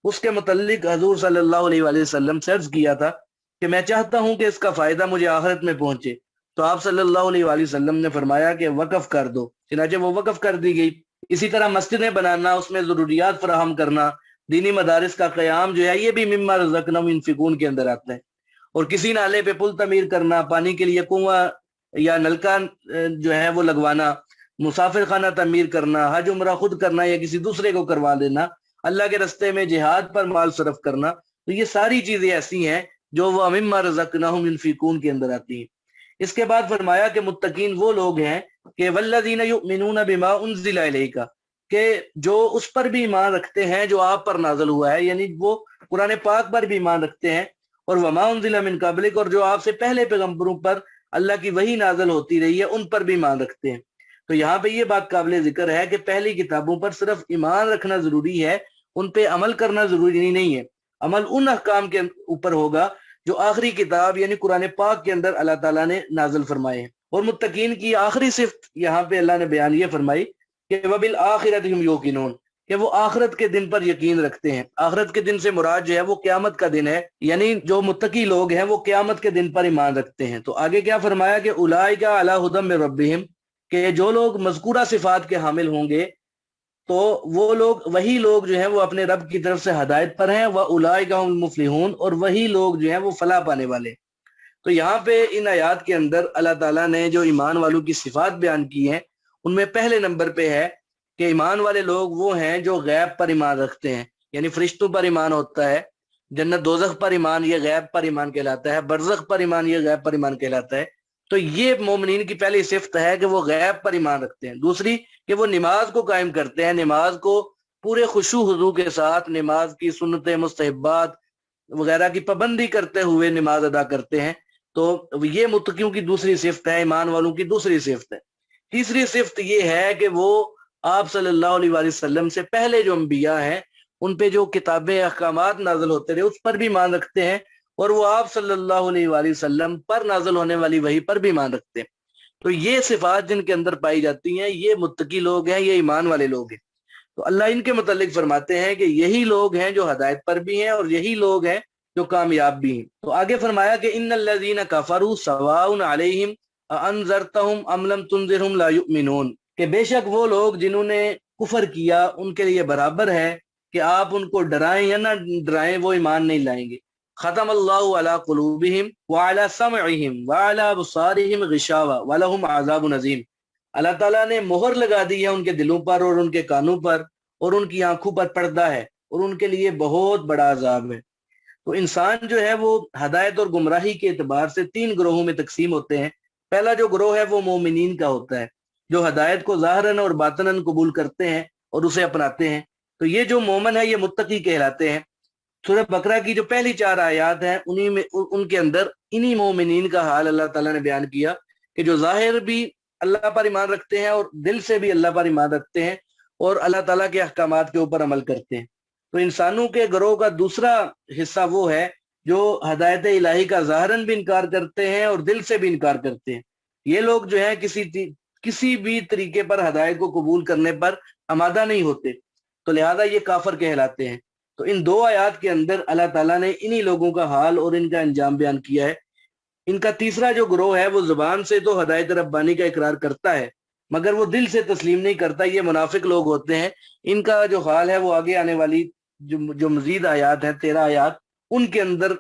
S1: اس کے متعلق حضور صلی اللہ علیہ وآلہ وسلم سے عرض کیا تھا کہ میں چاہتا ہوں کہ اس کا فائدہ مجھے آخرت میں پہنچے، تو آپ صلی اللہ علیہ وآلہ وسلم نے فرمایا کہ وقف کر دو، چنانچہ وہ وقف کر دی گئی۔ اسی طرح مسجدیں بنانا، اس میں ضروریات فراہم کرنا، دینی مدارس کا قیام جو ہے یہ بھی مما رزقناہم ينفقون کے اندر آتا ہے، اور کسی نالے پہ پل تعمیر کرنا، پانی کے لیے کنواں یا نلکا جو ہے وہ لگوانا، مسافر خانہ تعمیر کرنا، حج عمرہ خود کرنا یا کسی دوسرے کو کروا دینا، اللہ کے رستے میں جہاد پر مال صرف کرنا، تو یہ ساری چیزیں ایسی ہیں جو وہ مما رزقناہم ينفقون کے اندر آتی ہیں۔ اس کے بعد فرمایا کہ متقین وہ لوگ ہیں کہ والذین یؤمنون بما انزل الیک، کہ جو اس پر بھی ایمان رکھتے ہیں جو آپ پر نازل ہوا ہے، یعنی وہ قرآن پاک پر بھی ایمان رکھتے ہیں، اور وما انزل من قبلک، اور جو آپ سے پہلے پیغمبروں پر اللہ کی وحی نازل ہوتی رہی ہے ان پر بھی ایمان رکھتے ہیں۔ تو یہاں پہ یہ بات قابل ذکر ہے کہ پہلی کتابوں پر صرف ایمان رکھنا ضروری ہے، ان پہ عمل کرنا ضروری نہیں ہے۔ عمل ان احکام کے اوپر ہوگا جو آخری کتاب یعنی قرآن پاک کے اندر اللہ تعالیٰ نے نازل فرمائے ہیں۔ اور متقین کی آخری صفت یہاں پہ اللہ نے بیان یہ فرمائی کہ وبالآخرۃ ہم یوقنون، کہ وہ آخرت کے دن پر یقین رکھتے ہیں۔ آخرت کے دن سے مراد جو ہے وہ قیامت کا دن ہے، یعنی جو متقی لوگ ہیں وہ قیامت کے دن پر ایمان رکھتے ہیں۔ تو آگے کیا فرمایا کہ اولئک علی ھدی من ربہم، کہ جو لوگ مذکورہ صفات کے حامل ہوں گے تو وہ لوگ، وہی لوگ جو ہیں وہ اپنے رب کی طرف سے ہدایت پر ہیں، وَأُولَٰئِکَ هُمُ الْمُفْلِحُونَ، اور وہی لوگ جو ہیں وہ فلاح پانے والے۔ تو یہاں پہ ان آیات کے اندر اللہ تعالیٰ نے جو ایمان والوں کی صفات بیان کی ہیں ان میں پہلے نمبر پہ ہے کہ ایمان والے لوگ وہ ہیں جو غیب پر ایمان رکھتے ہیں، یعنی فرشتوں پر ایمان ہوتا ہے، جنت دوزخ پر ایمان یہ غیب پر ایمان کہلاتا ہے، برزخ پر ایمان یہ غیب پر ایمان کہلاتا ہے۔ تو یہ مومنین کی پہلی صفت ہے کہ وہ غیب پر ایمان رکھتے ہیں۔ دوسری کہ وہ نماز کو قائم کرتے ہیں، نماز کو پورے خشوع خضوع کے ساتھ، نماز کی سنتیں، مستحبات وغیرہ کی پابندی کرتے ہوئے نماز ادا کرتے ہیں۔ تو یہ متقیوں کی دوسری صفت ہے، ایمان والوں کی دوسری صفت ہے۔ تیسری صفت یہ ہے کہ وہ آپ صلی اللہ علیہ وآلہ وسلم سے پہلے جو انبیاء ہیں ان پہ جو کتابیں، احکامات نازل ہوتے رہے اس پر بھی ایمان رکھتے ہیں، اور وہ آپ صلی اللہ علیہ وآلہ وسلم پر نازل ہونے والی وحی پر بھی ایمان رکھتے ہیں۔ تو یہ صفات جن کے اندر پائی جاتی ہیں یہ متقی لوگ ہیں، یہ ایمان والے لوگ ہیں۔ تو اللہ ان کے متعلق فرماتے ہیں کہ یہی لوگ ہیں جو ہدایت پر بھی ہیں اور یہی لوگ ہیں جو کامیاب بھی ہیں۔ تو آگے فرمایا کہ ان الذین کفروا سواء علیہم اانذرتہم ام لم تنذرہم لا یؤمنون، کہ بے شک وہ لوگ جنہوں نے کفر کیا ان کے لیے برابر ہے کہ آپ ان کو ڈرائیں یا نہ ڈرائیں، وہ ایمان نہیں لائیں گے۔ ختم اللہ علی قلوبہم وعلی سمعہم وعلی ابصارہم غشاوہ ولہم عذاب عظیم، اللہ تعالیٰ نے مہر لگا دی ہے ان کے دلوں پر اور ان کے کانوں پر اور ان کی آنکھوں پر پردہ ہے اور ان کے لیے بہت بڑا عذاب ہے۔ تو انسان جو ہے وہ ہدایت اور گمراہی کے اعتبار سے تین گروہوں میں تقسیم ہوتے ہیں۔ پہلا جو گروہ ہے وہ مومنین کا ہوتا ہے، جو ہدایت کو ظاہراً اور باطناً قبول کرتے ہیں اور اسے اپناتے ہیں۔ تو یہ جو مومن ہے یہ متقی کہلاتے ہیں۔ سورہ بقرہ کی جو پہلی 4 آیات ہیں ان کے اندر انہی مومنین کا حال اللہ تعالیٰ نے بیان کیا کہ جو ظاہر بھی اللہ پر ایمان رکھتے ہیں اور دل سے بھی اللہ پر ایمان رکھتے ہیں اور اللہ تعالیٰ کے احکامات کے اوپر عمل کرتے ہیں۔ تو انسانوں کے گروہ کا دوسرا حصہ وہ ہے جو ہدایت الہی کا ظاہراً بھی انکار کرتے ہیں اور دل سے بھی انکار کرتے ہیں۔ یہ لوگ جو ہیں کسی بھی طریقے پر ہدایت کو قبول کرنے پر آمادہ نہیں ہوتے، تو لہذا یہ کافر کہلاتے ہیں۔ تو ان 2 آیات کے اندر اللہ تعالیٰ نے انہی لوگوں کا حال اور ان کا انجام بیان کیا ہے۔ ان کا تیسرا جو گروہ ہے وہ زبان سے تو ہدایت ربانی کا اقرار کرتا ہے مگر وہ دل سے تسلیم نہیں کرتا، یہ منافق لوگ ہوتے ہیں۔ ان کا جو حال ہے وہ آگے آنے والی جو مزید آیات ہیں 13 آیات ان کے اندر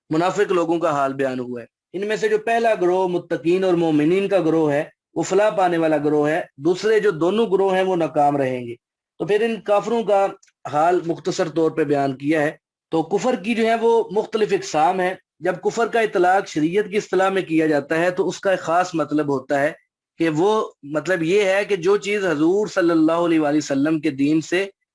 S1: منافق لوگوں کا حال بیان ہوا ہے۔ ان میں سے جو پہلا گروہ متقین اور مومنین کا گروہ ہے وہ فلاح پانے والا گروہ ہے، دوسرے جو دونوں گروہ ہیں وہ ناکام رہیں گے۔ تو پھر ان کافروں کا حال مختصر طور پہ بیان کیا ہے۔ تو کفر کی جو ہے وہ مختلف اقسام ہیں۔ جب کفر کا اطلاق شریعت کی اصطلاح میں کیا جاتا ہے تو اس کا ایک خاص مطلب ہوتا ہے کہ وہ مطلب یہ ہے کہ جو چیز حضور صلی اللہ علیہ وآلہ وسلم کے دین سے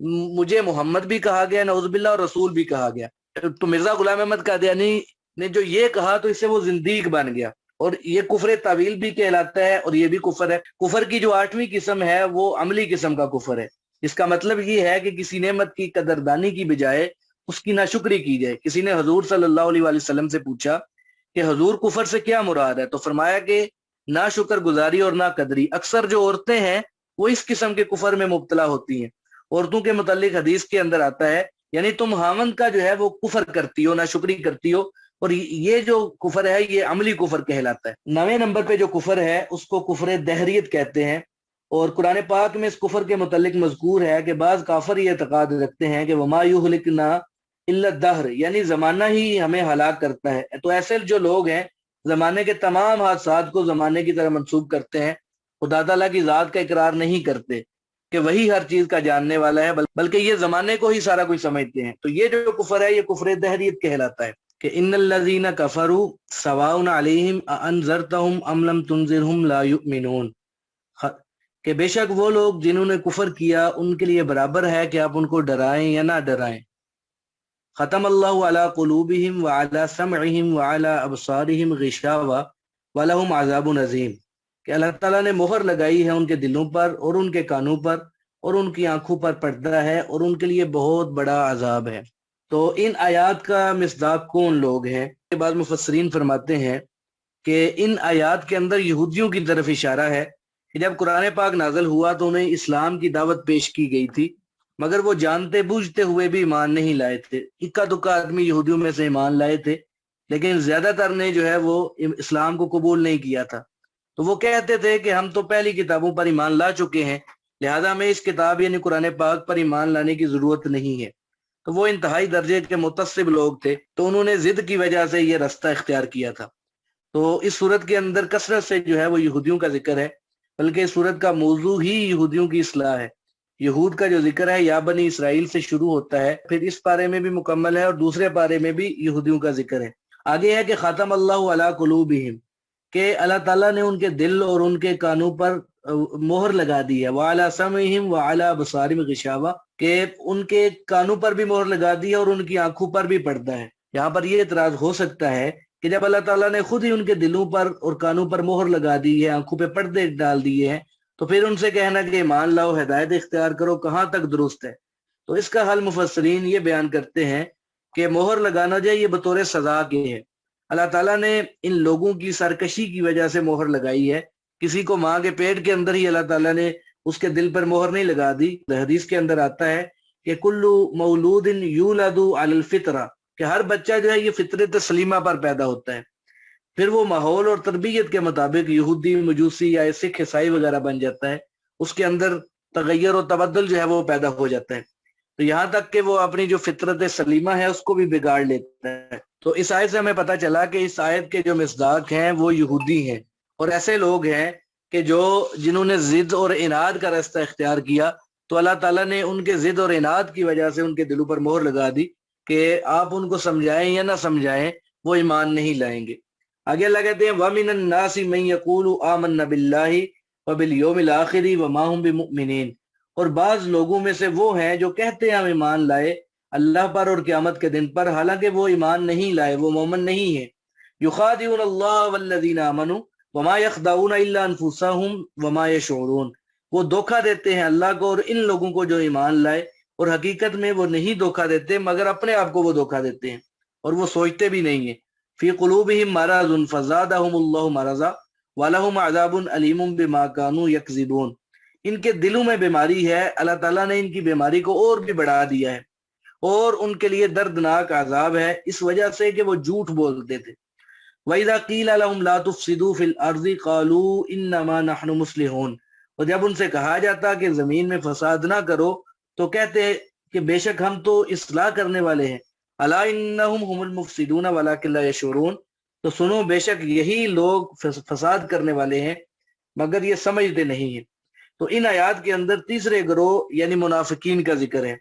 S1: مجھے محمد بھی کہا گیا نعوذ باللہ اور رسول بھی کہا گیا۔ تو مرزا غلام احمد قادیانی نے جو یہ کہا تو اس سے وہ زندیق بن گیا، اور یہ کفر تعویل بھی کہلاتا ہے، اور یہ بھی کفر ہے۔ کفر کی جو 8ویں قسم ہے وہ عملی قسم کا کفر ہے۔ اس کا مطلب یہ ہے کہ کسی نعمت کی قدردانی کی بجائے اس کی ناشکری کی جائے۔ کسی نے حضور صلی اللہ علیہ وآلہ وسلم سے پوچھا کہ حضور کفر سے کیا مراد ہے، تو فرمایا کہ نہ شکر گزاری اور نہ قدری۔ اکثر جو عورتیں ہیں وہ اس قسم کے کفر میں مبتلا ہوتی ہیں۔ عورتوں کے متعلق حدیث کے اندر آتا ہے یعنی تم خاوند کا جو ہے وہ کفر کرتی ہو، ناشکری کرتی ہو، اور یہ جو کفر ہے یہ عملی کفر کہلاتا ہے۔ 9ویں نمبر پہ جو کفر ہے اس کو کفر دہریت کہتے ہیں، اور قرآن پاک میں اس کفر کے متعلق مذکور ہے کہ بعض کافر یہ اعتقاد رکھتے ہیں کہ وما یہلکنا الا الدہر، یعنی زمانہ ہی ہمیں ہلاک کرتا ہے۔ تو ایسے جو لوگ ہیں زمانے کے تمام حادثات کو زمانے کی طرح منسوب کرتے ہیں، خدا تعالیٰ کی ذات کا اقرار نہیں کرتے کہ وہی ہر چیز کا جاننے والا ہے، بلکہ یہ زمانے کو ہی سارا کچھ سمجھتے ہیں۔ تو یہ جو کفر ہے یہ کفر دہریت کہلاتا ہے کہ ان الذین کفروا سواء علیہم اانذرتہم ام لم تنذرہم لا یؤمنون، کہ بے شک وہ لوگ جنہوں نے کفر کیا ان کے لیے برابر ہے کہ آپ ان کو ڈرائیں یا نہ ڈرائیں۔ ختم اللہ علی قلوبہم وعلی سمعہم وعلی ابصارہم غشاوہ ولہم عذاب عظیم، کہ اللہ تعالیٰ نے مہر لگائی ہے ان کے دلوں پر اور ان کے کانوں پر اور ان کی آنکھوں پر پردہ ہے، اور ان کے لیے بہت بڑا عذاب ہے۔ تو ان آیات کا مصداق کون لوگ ہیں؟ بعض مفسرین فرماتے ہیں کہ ان آیات کے اندر یہودیوں کی طرف اشارہ ہے کہ جب قرآن پاک نازل ہوا تو انہیں اسلام کی دعوت پیش کی گئی تھی، مگر وہ جانتے بوجھتے ہوئے بھی ایمان نہیں لائے تھے۔ اکا دکا آدمی یہودیوں میں سے ایمان لائے تھے، لیکن زیادہ تر نے جو ہے وہ اسلام کو قبول نہیں کیا تھا۔ تو وہ کہتے تھے کہ ہم تو پہلی کتابوں پر ایمان لا چکے ہیں، لہذا ہمیں اس کتاب یعنی قرآن پاک پر ایمان لانے کی ضرورت نہیں ہے۔ تو وہ انتہائی درجے کے متعصب لوگ تھے، تو انہوں نے ضد کی وجہ سے یہ رستہ اختیار کیا تھا۔ تو اس صورت کے اندر کثرت سے جو ہے وہ یہودیوں کا ذکر ہے، بلکہ اس صورت کا موضوع ہی یہودیوں کی اصلاح ہے۔ یہود کا جو ذکر ہے یا بنی اسرائیل سے شروع ہوتا ہے، پھر اس پارے میں بھی مکمل ہے اور دوسرے پارے میں بھی یہودیوں کا ذکر ہے۔ آگے ہے کہ خاتم اللہ علی قلوبہم، کہ اللہ تعالیٰ نے ان کے دل اور ان کے کانوں پر مہر لگا دی ہے، وعلی سمعہم وعلی ابصارہم غشاوہ، کہ ان کے کانوں پر بھی مہر لگا دی ہے اور ان کی آنکھوں پر بھی پردہ ہے۔ یہاں پر یہ اعتراض ہو سکتا ہے کہ جب اللہ تعالیٰ نے خود ہی ان کے دلوں پر اور کانوں پر مہر لگا دی ہے، آنکھوں پہ پردے ڈال دیے ہیں، تو پھر ان سے کہنا کہ ایمان لاؤ، ہدایت اختیار کرو، کہاں تک درست ہے؟ تو اس کا حل مفسرین یہ بیان کرتے ہیں کہ مہر لگانا جائے یہ بطور سزا کے ہے۔ اللہ تعالیٰ نے ان لوگوں کی سرکشی کی وجہ سے مہر لگائی ہے۔ کسی کو ماں کے پیٹ کے اندر ہی اللہ تعالیٰ نے اس کے دل پر مہر نہیں لگا دی۔ حدیث کے اندر آتا ہے کہ کلو مولود یولد علی الفطرہ، کہ ہر بچہ جو ہے یہ فطرت سلیمہ پر پیدا ہوتا ہے، پھر وہ ماحول اور تربیت کے مطابق یہودی، مجوسی یا سکھ، عیسائی وغیرہ بن جاتا ہے، اس کے اندر تغیر و تبدل جو ہے وہ پیدا ہو جاتا ہے، تو یہاں تک کہ وہ اپنی جو فطرت سلیمہ ہے اس کو بھی بگاڑ لیتا ہے۔ تو اس آیت سے ہمیں پتہ چلا کہ اس آیت کے جو مصداق ہیں وہ یہودی ہیں، اور ایسے لوگ ہیں کہ جنہوں نے ضد اور عناد کا راستہ اختیار کیا، تو اللہ تعالیٰ نے ان کے ضد اور عناد کی وجہ سے ان کے دلوں پر مہر لگا دی کہ آپ ان کو سمجھائیں یا نہ سمجھائیں وہ ایمان نہیں لائیں گے۔ آگے اللہ کہتے ہیں وَمِنَ النَّاسِ مَن يَقُولُ آمَنَّا بِاللَّهِ وَبِالْيَوْمِ الْآخِرِ وَمَا هُمْ بِمُؤْمِنِينَ، اور بعض لوگوں میں سے وہ ہیں جو کہتے ہیں ہم ایمان لائے اللہ پر اور قیامت کے دن پر، حالانکہ وہ ایمان نہیں لائے، وہ مومن نہیں ہیں۔ يُخَادِعُونَ اللَّهَ وَالَّذِينَ آمَنُوا وَمَا يَخْدَعُونَ إِلَّا أَنفُسَهُمْ وَمَا يَشْعُرُونَ، وہ دھوکہ دیتے ہیں اللہ کو اور ان لوگوں کو جو ایمان لائے، اور حقیقت میں وہ نہیں دھوکہ دیتے مگر اپنے آپ کو وہ دھوکہ دیتے ہیں، اور وہ سوچتے بھی نہیں ہیں۔ فی قلوبہم مرض فزادہم اللہ مرضا ولہم عذاب علیم بما کانوا یکذبون، ان کے دلوں میں بیماری ہے، اللہ تعالیٰ نے ان کی بیماری کو اور بھی بڑھا دیا ہے، اور ان کے لیے دردناک عذاب ہے اس وجہ سے کہ وہ جھوٹ بولتے تھے۔ وَإِذَا قِيلَ لَهُمْ لَا تُفْسِدُوا فِي الْأَرْضِ قَالُوا إِنَّمَا نَحْنُ مُصْلِحُونَ، اور جب ان سے کہا جاتا کہ زمین میں فساد نہ کرو تو کہتے کہ بے شک ہم تو اصلاح کرنے والے ہیں۔ الا انہم هم المفسدون ولکن لا یشعرون، تو سنو بے شک یہی لوگ فساد کرنے والے ہیں مگر یہ سمجھتے نہیں ہیں۔ تو ان آیات کے اندر تیسرے گروہ یعنی منافقین کا ذکر ہے،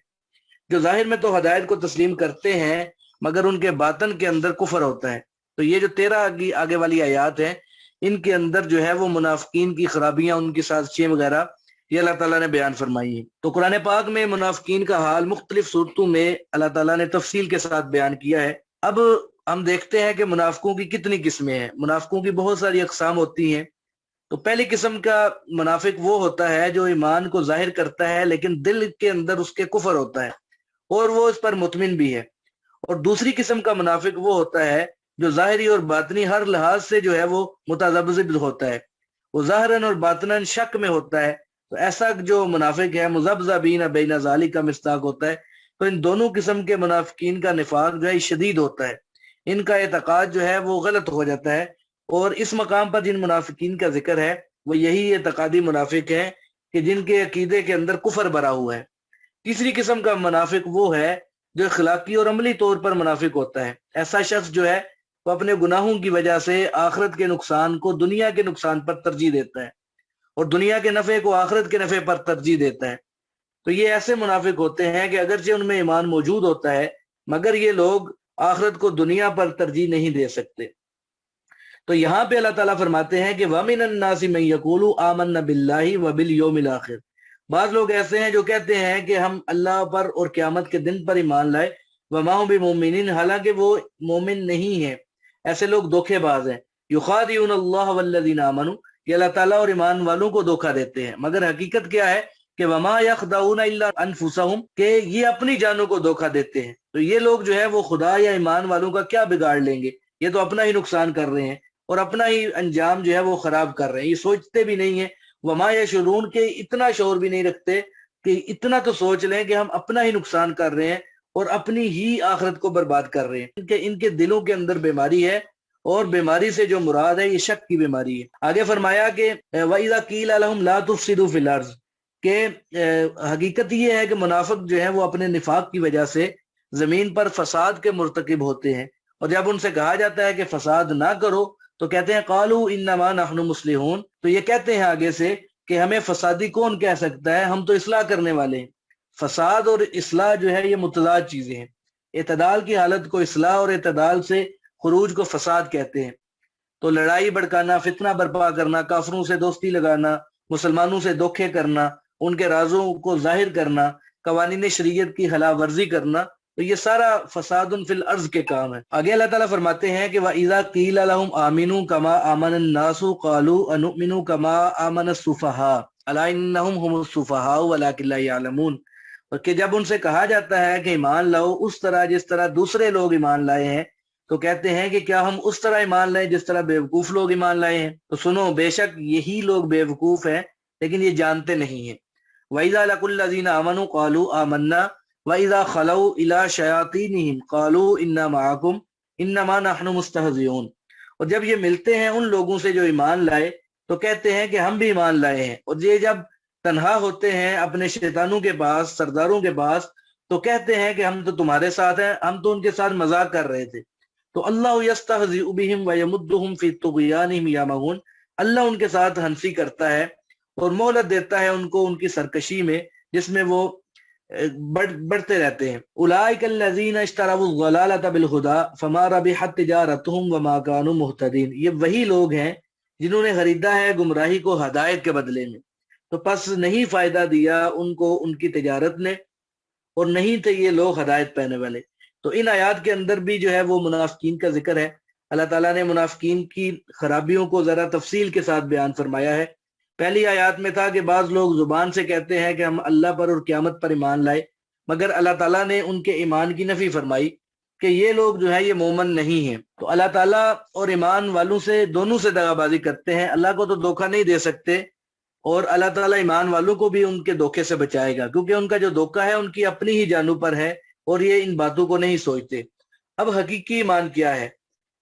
S1: جو ظاہر میں تو ہدایت کو تسلیم کرتے ہیں مگر ان کے باطن کے اندر کفر ہوتا ہے۔ تو یہ جو 13 آگے والی آیات ہیں ان کے اندر جو ہے وہ منافقین کی خرابیاں، ان کی سازشیں وغیرہ یہ اللہ تعالیٰ نے بیان فرمائی ہے۔ تو قرآن پاک میں منافقین کا حال مختلف صورتوں میں اللہ تعالیٰ نے تفصیل کے ساتھ بیان کیا ہے۔ اب ہم دیکھتے ہیں کہ منافقوں کی کتنی قسمیں ہیں۔ منافقوں کی بہت ساری اقسام ہوتی ہیں۔ تو پہلی قسم کا منافق وہ ہوتا ہے جو ایمان کو ظاہر کرتا ہے لیکن دل کے اندر اس کے کفر ہوتا ہے اور وہ اس پر مطمئن بھی ہے۔ اور دوسری قسم کا منافق وہ ہوتا ہے جو ظاہری اور باطنی ہر لحاظ سے جو ہے وہ متذبذب ہوتا ہے، وہ ظاہراً اور باطناً شک میں ہوتا ہے۔ تو ایسا جو منافق ہے مذبذبین بین ذالک کا مصداق ہوتا ہے۔ تو ان دونوں قسم کے منافقین کا نفاق جو ہے شدید ہوتا ہے، ان کا اعتقاد جو ہے وہ غلط ہو جاتا ہے۔ اور اس مقام پر جن منافقین کا ذکر ہے وہ یہی اعتقادی منافق ہیں کہ جن کے عقیدے کے اندر کفر بھرا ہوا ہے۔ تیسری قسم کا منافق وہ ہے جو اخلاقی اور عملی طور پر منافق ہوتا ہے۔ ایسا شخص جو ہے وہ اپنے گناہوں کی وجہ سے آخرت کے نقصان کو دنیا کے نقصان پر ترجیح دیتا ہے اور دنیا کے نفع کو آخرت کے نفع پر ترجیح دیتا ہے۔ تو یہ ایسے منافق ہوتے ہیں کہ اگرچہ ان میں ایمان موجود ہوتا ہے مگر یہ لوگ آخرت کو دنیا پر ترجیح نہیں دے سکتے۔ تو یہاں پہ اللہ تعالیٰ فرماتے ہیں کہ وَمِنَ النَّاسِ مَن يَقُولُ آمَنَّا بِاللَّهِ وَبِالْيَوْمِ الْآخِرِ، بعض لوگ ایسے ہیں جو کہتے ہیں کہ ہم اللہ پر اور قیامت کے دن پر ایمان لائے، وَمَا هُم بِمُؤْمِنِينَ، حالانکہ وہ مومن نہیں ہیں۔ ایسے لوگ دھوکے باز ہیں۔ يُخَادِعُونَ اللَّهَ وَالَّذِينَ آمَنُوا، یہ اللہ تعالیٰ اور ایمان والوں کو دھوکہ دیتے ہیں، مگر حقیقت کیا ہے کہ وَمَا يَخْدَعُونَ إِلَّا أَنفُسَهُمْ، کہ یہ اپنی جانوں کو دھوکہ دیتے ہیں۔ تو یہ لوگ جو ہے وہ خدا یا ایمان والوں کا کیا بگاڑ لیں گے، یہ تو اپنا ہی نقصان کر رہے ہیں اور اپنا ہی انجام جو ہے وہ خراب کر رہے ہیں، یہ سوچتے بھی نہیں ہیں۔ وما یشعرون، کے اتنا شعور بھی نہیں رکھتے کہ اتنا تو سوچ لیں کہ ہم اپنا ہی نقصان کر رہے ہیں اور اپنی ہی آخرت کو برباد کر رہے ہیں۔ ان کے دلوں کے اندر بیماری ہے، اور بیماری سے جو مراد ہے یہ شک کی بیماری ہے۔ آگے فرمایا کہ وَإِذَا قِيلَ لَهُمْ لَا تُفْسِدُوا فِي الْأَرْضِ، کہ حقیقت یہ ہے کہ منافق جو ہے وہ اپنے نفاق کی وجہ سے زمین پر فساد کے مرتکب ہوتے ہیں، اور جب ان سے کہا جاتا ہے کہ فساد نہ کرو تو کہتے ہیں قالوا انما نحن مصلحون، تو یہ کہتے ہیں آگے سے کہ ہمیں فسادی کون کہہ سکتا ہے، ہم تو اصلاح کرنے والے ہیں۔ فساد اور اصلاح جو ہے یہ متضاد چیزیں ہیں۔ اعتدال کی حالت کو اصلاح اور اعتدال سے خروج کو فساد کہتے ہیں۔ تو لڑائی بھڑکانا، فتنہ برپا کرنا، کافروں سے دوستی لگانا، مسلمانوں سے دھوکے کرنا، ان کے رازوں کو ظاہر کرنا، قوانین شریعت کی خلاف ورزی کرنا، تو یہ سارا فساد فی الارض کے کام ہے۔ آگے اللہ تعالیٰ فرماتے ہیں کہ وَإِذَا قِيلَ لَهُمْ آمِنُوا كَمَا آمَنَ النَّاسُ قَالُوا أَنُؤْمِنُ كَمَا آمَنَ السُّفَهَاءُ أَلَا إِنَّهُمْ هُمُ السُّفَهَاءُ وَلَكِنْ لَا يَعْلَمُونَ، اور کہ جب ان سے کہا جاتا ہے کہ ایمان لاؤ اس طرح جس طرح دوسرے لوگ ایمان لائے ہیں، تو کہتے ہیں کہ کیا ہم اس طرح ایمان لائیں جس طرح بیوقوف لوگ ایمان لائے ہیں؟ تو سنو، بے شک یہی لوگ بیوقوف ہیں لیکن یہ جانتے نہیں ہیں۔ وَإِذَا لَقُوا الَّذِينَ آمَنُوا قَالُوا آمَنَّا وَإِذَا خَلَوْا إِلَىٰ شَيَاطِينِهِمْ قَالُوا إِنَّا مَعَكُمْ إِنَّمَا نَحْنُ مُسْتَهْزِئُونَ، اور جب یہ ملتے ہیں ان لوگوں سے جو ایمان لائے تو کہتے ہیں کہ ہم بھی ایمان لائے ہیں، اور یہ جب تنہا ہوتے ہیں اپنے شیطانوں کے پاس، سرداروں کے پاس، تو کہتے ہیں کہ ہم تو تمہارے ساتھ ہیں، ہم تو ان کے ساتھ مذاق کر رہے تھے۔ تو اللہ یستہزئ بہم ویمدہم فی طغیانہم یعمہون، اللہ ان کے ساتھ ہنسی کرتا ہے اور مہلت دیتا ہے ان کو ان کی سرکشی میں جس میں وہ بڑھتے رہتے ہیں۔ اولئک الذین اشتروا الضلالۃ بالہدی فما ربحت تجارتہم وما کانوا مہتدین، یہ وہی لوگ ہیں جنہوں نے خریدا ہے گمراہی کو ہدایت کے بدلے میں، تو پس نہیں فائدہ دیا ان کو ان کی تجارت نے، اور نہیں تھے یہ لوگ ہدایت پانے والے۔ تو ان آیات کے اندر بھی جو ہے وہ منافقین کا ذکر ہے۔ اللہ تعالیٰ نے منافقین کی خرابیوں کو ذرا تفصیل کے ساتھ بیان فرمایا ہے۔ پہلی آیات میں تھا کہ بعض لوگ زبان سے کہتے ہیں کہ ہم اللہ پر اور قیامت پر ایمان لائے، مگر اللہ تعالیٰ نے ان کے ایمان کی نفی فرمائی کہ یہ لوگ جو ہے یہ مومن نہیں ہیں۔ تو اللہ تعالیٰ اور ایمان والوں سے دونوں سے دغا بازی کرتے ہیں، اللہ کو تو دھوکہ نہیں دے سکتے، اور اللہ تعالیٰ ایمان والوں کو بھی ان کے دھوکے سے بچائے گا، کیونکہ ان کا جو دھوکہ ہے ان کی اپنی ہی جانوں پر ہے اور یہ ان باتوں کو نہیں سوچتے۔ اب حقیقی ایمان کیا ہے؟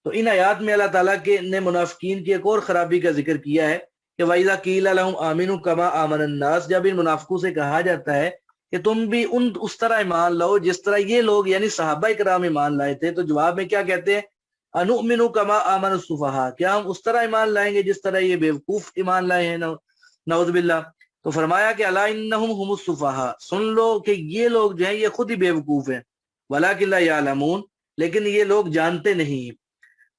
S1: تو ان آیات میں اللہ تعالیٰ نے منافقین کی ایک اور خرابی کا ذکر کیا ہے کہ وَإِذَا قِيلَ لَهُمْ آمِنُوا كَمَا آمَنَ النَّاسُ، جب ان منافقوں سے کہا جاتا ہے کہ تم بھی اس طرح ایمان لاؤ جس طرح یہ لوگ یعنی صحابہ کرام ایمان لائے تھے، تو جواب میں کیا کہتے ہیں؟ أَنُؤْمِنُ كَمَا آمَنَ السُّفَهَاءُ، کیا ہم اس طرح ایمان لائیں گے جس طرح یہ بیوقوف ایمان لائے ہیں؟ نعوذ باللہ۔ تو فرمایا کہ الا انہم هم السفہاء، سن لو کہ یہ لوگ جو ہیں یہ خود ہی بیوقوف ہیں، ولکن لا یعلمون، لیکن یہ لوگ جانتے نہیں۔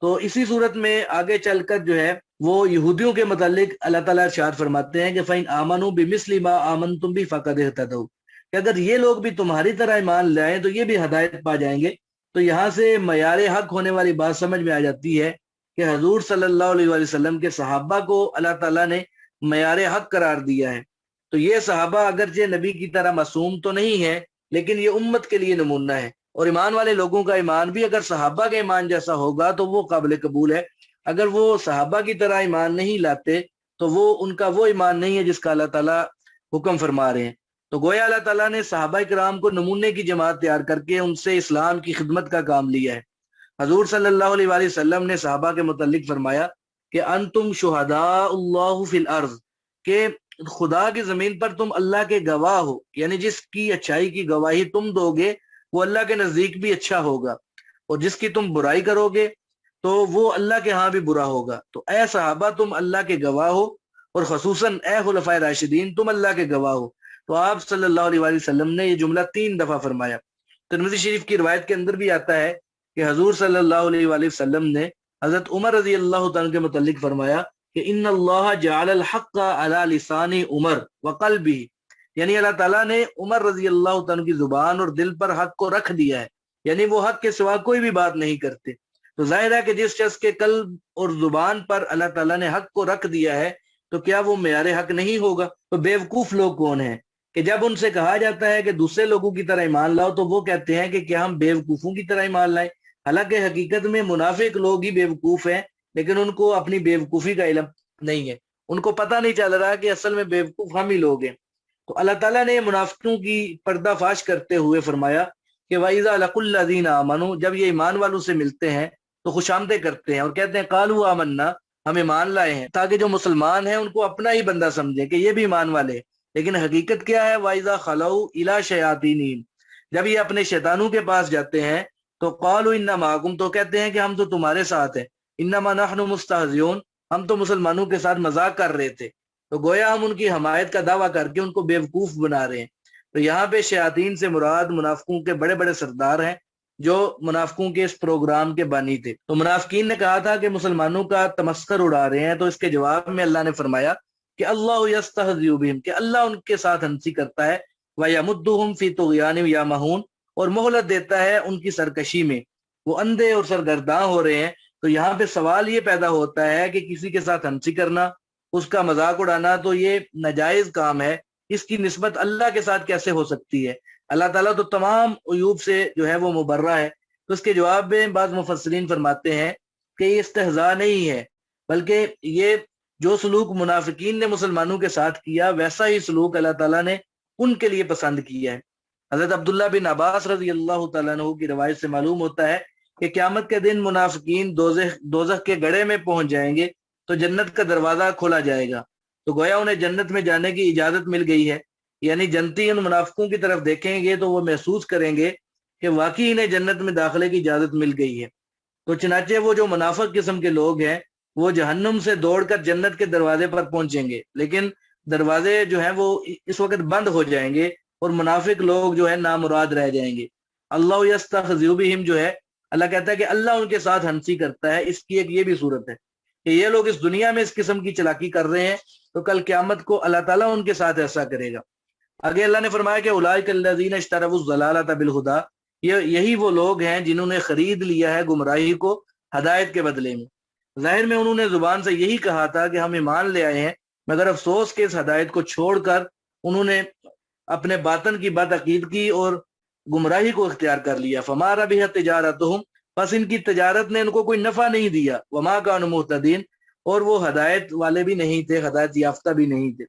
S1: تو اسی صورت میں آگے چل کر جو ہے وہ یہودیوں کے متعلق اللہ تعالیٰ ارشاد فرماتے ہیں کہ فَإِنْ آمَنُوا بِمِثْلِ مَا آمَنْتُمْ بِهِ فَقَدِ اهْتَدَوْا، کہ اگر یہ لوگ بھی تمہاری طرح ایمان لائیں تو یہ بھی ہدایت پا جائیں گے۔ تو یہاں سے معیار حق ہونے والی بات سمجھ میں آ جاتی ہے کہ حضور صلی اللہ علیہ وآلہ وسلم کے صحابہ کو اللہ تعالیٰ نے معیار حق قرار دیا ہے۔ تو یہ صحابہ اگرچہ نبی کی طرح معصوم تو نہیں ہے، لیکن یہ امت کے لیے نمونہ ہے، اور ایمان والے لوگوں کا ایمان بھی اگر صحابہ کے ایمان جیسا ہوگا تو وہ قابل قبول ہے۔ اگر وہ صحابہ کی طرح ایمان نہیں لاتے تو وہ ان کا وہ ایمان نہیں ہے جس کا اللہ تعالیٰ حکم فرما رہے ہیں۔ تو گویا اللہ تعالیٰ نے صحابہ کرام کو نمونے کی جماعت تیار کر کے ان سے اسلام کی خدمت کا کام لیا ہے۔ حضور صلی اللہ علیہ وآلہ وسلم نے صحابہ کے متعلق فرمایا کہ انتم شہداء اللہ فی الارض، کہ خدا کی زمین پر تم اللہ کے گواہ ہو، یعنی جس کی اچھائی کی گواہی تم دو گے وہ اللہ کے نزدیک بھی اچھا ہوگا، اور جس کی تم برائی کرو گے تو وہ اللہ کے ہاں بھی برا ہوگا۔ تو اے صحابہ تم اللہ کے گواہ ہو، اور خصوصاً اے خلفائے راشدین تم اللہ کے گواہ ہو۔ تو آپ صلی اللہ علیہ وآلہ وسلم نے یہ جملہ 3 دفعہ فرمایا۔ ترمذی شریف کی روایت کے اندر بھی آتا ہے کہ حضور صلی اللہ علیہ وآلہ وسلم نے حضرت عمر رضی اللہ تعالیٰ کے متعلق فرمایا کہ ان اللہ جعل الحق علی لسان عمر وقلبہ، یعنی اللہ تعالیٰ نے عمر رضی اللہ تعالیٰ کی زبان اور دل پر حق کو رکھ دیا ہے، یعنی وہ حق کے سوا کوئی بھی بات نہیں کرتے۔ تو ظاہر ہے کہ جس شخص کے قلب اور زبان پر اللہ تعالیٰ نے حق کو رکھ دیا ہے تو کیا وہ معیار حق نہیں ہوگا؟ تو بیوقوف لوگ کون ہیں کہ جب ان سے کہا جاتا ہے کہ دوسرے لوگوں کی طرح ایمان لاؤ تو وہ کہتے ہیں کہ کیا ہم بیوقوفوں کی طرح ایمان لائیں؟ حالانکہ حقیقت میں منافق لوگ ہی بیوقوف ہیں، لیکن ان کو اپنی بیوقوفی کا علم نہیں ہے، ان کو پتہ نہیں چل رہا کہ اصل میں بیوقوف ہم ہی لوگ ہیں۔ تو اللہ تعالیٰ نے منافقوں کی پردہ فاش کرتے ہوئے فرمایا کہ وَإِذَا لَقُوا الَّذِينَ آمَنُوا، جب یہ ایمان والوں سے ملتے ہیں تو خوش آمدید کرتے ہیں اور کہتے ہیں قَالُوا آمَنَّا، ہم ایمان لائے ہیں، تاکہ جو مسلمان ہیں ان کو اپنا ہی بندہ سمجھیں کہ یہ بھی ایمان والے ہیں۔ لیکن حقیقت کیا ہے؟ وَإِذَا خَلَوْا إِلَىٰ شَيَاطِينِهِمْ، جب یہ اپنے شیطانوں کے پاس جاتے ہیں تو قَالُوا إِنَّا مَعَكُمْ، تو کہتے ہیں کہ ہم تو تمہارے ساتھ ہیں، إِنَّمَا نَحْنُ مُسْتَهْزِئُونَ، ہم تو مسلمانوں کے ساتھ مذاق کر رہے تھے۔ تو گویا ہم ان کی حمایت کا دعویٰ کر کے ان کو بیوقوف بنا رہے ہیں۔ تو یہاں پہ شیاطین سے مراد منافقوں کے بڑے بڑے سردار ہیں جو منافقوں کے اس پروگرام کے بانی تھے۔ تو منافقین نے کہا تھا کہ مسلمانوں کا تمسخر اڑا رہے ہیں، تو اس کے جواب میں اللہ نے فرمایا کہ اللہ یستہزئ بہم، کہ اللہ ان کے ساتھ ہنسی کرتا ہے، ویمدہم فی طغیانہم یعمہون، اور مہلت دیتا ہے ان کی سرکشی میں، وہ اندھے اور سرگرداں ہو رہے ہیں۔ تو یہاں پہ سوال یہ پیدا ہوتا ہے کہ کسی کے ساتھ ہنسی کرنا، اس کا مذاق اڑانا تو یہ ناجائز کام ہے، اس کی نسبت اللہ کے ساتھ کیسے ہو سکتی ہے؟ اللہ تعالیٰ تو تمام عیوب سے جو ہے وہ مبرہ ہے۔ تو اس کے جواب میں بعض مفسرین فرماتے ہیں کہ یہ استہزاء نہیں ہے، بلکہ یہ جو سلوک منافقین نے مسلمانوں کے ساتھ کیا ویسا ہی سلوک اللہ تعالیٰ نے ان کے لیے پسند کیا ہے۔ حضرت عبداللہ بن عباس رضی اللہ تعالیٰ عنہ کی روایت سے معلوم ہوتا ہے کہ قیامت کے دن منافقین دوزخ کے گڑھے میں پہنچ جائیں گے تو جنت کا دروازہ کھولا جائے گا، تو گویا انہیں جنت میں جانے کی اجازت مل گئی ہے، یعنی جنتی ان منافقوں کی طرف دیکھیں گے تو وہ محسوس کریں گے کہ واقعی انہیں جنت میں داخلے کی اجازت مل گئی ہے۔ تو چنانچہ وہ جو منافق قسم کے لوگ ہیں وہ جہنم سے دوڑ کر جنت کے دروازے پر پہنچیں گے، لیکن دروازے جو ہیں وہ اس وقت بند ہو جائیں گے اور منافق لوگ جو ہے نامراد رہ جائیں گے۔ اللہ یستہزئ بہم جو ہے، اللہ کہتا ہے کہ اللہ ان کے ساتھ ہنسی کرتا ہے۔ اس کی ایک یہ بھی صورت ہے کہ یہ لوگ اس دنیا میں اس قسم کی چلاکی کر رہے ہیں تو کل قیامت کو اللہ تعالیٰ ان کے ساتھ ایسا کرے گا۔ آگے اللہ نے فرمایا کہ اولئک الذین اشتروا الضلالۃ بالہدی، یہی وہ لوگ ہیں جنہوں نے خرید لیا ہے گمراہی کو ہدایت کے بدلے میں۔ ظاہر میں انہوں نے زبان سے یہی کہا تھا کہ ہم ایمان لے آئے ہیں، مگر افسوس کے اس ہدایت کو چھوڑ کر انہوں نے اپنے باطن کی بدعقیدگی اور گمراہی کو اختیار کر لیا۔ فما ربحت تجارتہم، بس ان کی تجارت نے ان کو کوئی نفع نہیں دیا۔ وما کانوا مہتدین، اور وہ ہدایت والے بھی نہیں تھے، ہدایت یافتہ بھی نہیں تھے۔